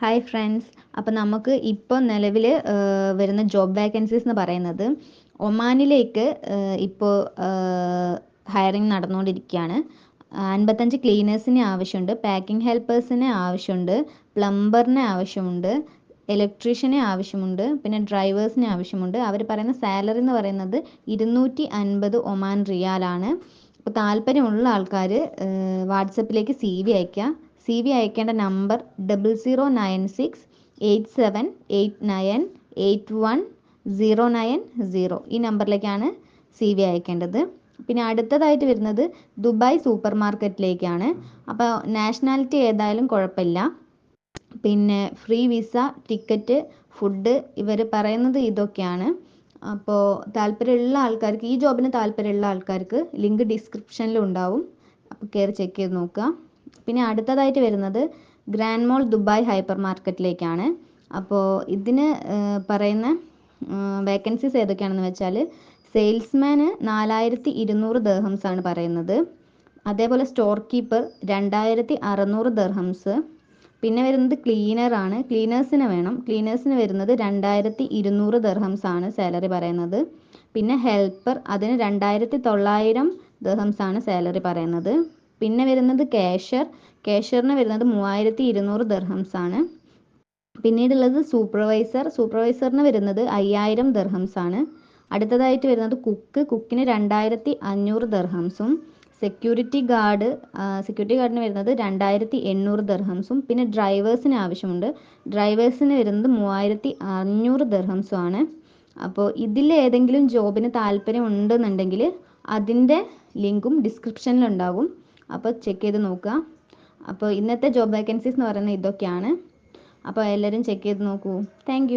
Hi friends. അപ്പോൾ നമുക്ക് ഇപ്പോൾ നിലവിൽ വരുന്ന ജോബ് വേക്കൻസീസ് എന്ന് പറയുന്നത് ഒമാനിലേക്ക് ഇപ്പോൾ ഹയറിംഗ് നടന്നുകൊണ്ടിരിക്കുകയാണ്. 55 ക്ലീനേഴ്സിനെ ആവശ്യമുണ്ട്, പാക്കിംഗ് ഹെൽപ്പേഴ്സിനെ ആവശ്യമുണ്ട്, പ്ലംബറിനെ ആവശ്യമുണ്ട്, ഇലക്ട്രീഷ്യനെ ആവശ്യമുണ്ട്, പിന്നെ ഡ്രൈവേഴ്സിനെ ആവശ്യമുണ്ട്. അവർ പറയുന്ന സാലറി എന്ന് പറയുന്നത് 250 ഒമാൻ റിയാലാണ്. അപ്പോൾ താല്പര്യമുള്ള ആൾക്കാർ വാട്സപ്പിലേക്ക് CV അയയ്ക്കുക. CV അയക്കേണ്ട നമ്പർ 009687989180. ഈ നമ്പറിലേക്കാണ് CV അയക്കേണ്ടത്. പിന്നെ അടുത്തതായിട്ട് വരുന്നത് ദുബായ് സൂപ്പർ മാർക്കറ്റിലേക്കാണ്. അപ്പോൾ നാഷണാലിറ്റി ഏതായാലും കുഴപ്പമില്ല. പിന്നെ ഫ്രീ വിസ, ടിക്കറ്റ്, ഫുഡ് ഇവർ പറയുന്നത് ഇതൊക്കെയാണ്. അപ്പോൾ താല്പര്യമുള്ള ആൾക്കാർക്ക്, ഈ ജോബിന് താല്പര്യമുള്ള ആൾക്കാർക്ക് ലിങ്ക് ഡിസ്ക്രിപ്ഷനിൽ ഉണ്ടാവും. അപ്പോൾ കയറി ചെക്ക് ചെയ്ത് നോക്കുക. പിന്നെ അടുത്തതായിട്ട് വരുന്നത് ഗ്രാൻഡ് മോൾ ദുബായ് ഹൈപ്പർ മാർക്കറ്റിലേക്കാണ്. അപ്പോൾ ഇതിന് പറയുന്ന വേക്കൻസീസ് ഏതൊക്കെയാണെന്ന് വെച്ചാൽ സെയിൽസ്മാന് 4200 ദിർഹംസ് ആണ് പറയുന്നത്. അതേപോലെ സ്റ്റോർ കീപ്പർ 2600 ദിർഹംസ്. പിന്നെ വരുന്നത് ക്ലീനറാണ്. ക്ലീനേഴ്സിന് വേണം. ക്ലീനേഴ്സിന് വരുന്നത് 2200 ദിർഹംസ് ആണ് സാലറി പറയുന്നത്. പിന്നെ ഹെൽപ്പർ, അതിന് 2900 ദിർഹംസ് ആണ് സാലറി പറയുന്നത്. പിന്നെ വരുന്നത് ക്യാഷ്യറിന് വരുന്നത് 3200 ദിർഹംസ് ആണ്. പിന്നീടുള്ളത് സൂപ്പർവൈസറിന് വരുന്നത് 5000 ദിർഹംസ് ആണ്. അടുത്തതായിട്ട് വരുന്നത് കുക്കിന് 2500 ദിർഹംസും. സെക്യൂരിറ്റി ഗാർഡിന് വരുന്നത് 2800 ദിർഹംസും. പിന്നെ ഡ്രൈവേഴ്സിന് ആവശ്യമുണ്ട്. ഡ്രൈവേഴ്സിന് വരുന്നത് 3500 ദിർഹംസും ആണ്. അപ്പോൾ ഇതിൽ ഏതെങ്കിലും ജോബിന് താല്പര്യം ഉണ്ടെന്നുണ്ടെങ്കിൽ അതിൻ്റെ ലിങ്കും ഡിസ്ക്രിപ്ഷനിലുണ്ടാകും. അപ്പോൾ ചെക്ക് ചെയ്ത് നോക്കുക. അപ്പോൾ ഇന്നത്തെ ജോബ് വേക്കൻസീസ് എന്ന് പറയുന്നത് ഇതൊക്കെയാണ്. അപ്പോൾ എല്ലാവരും ചെക്ക് ചെയ്ത് നോക്കൂ. താങ്ക്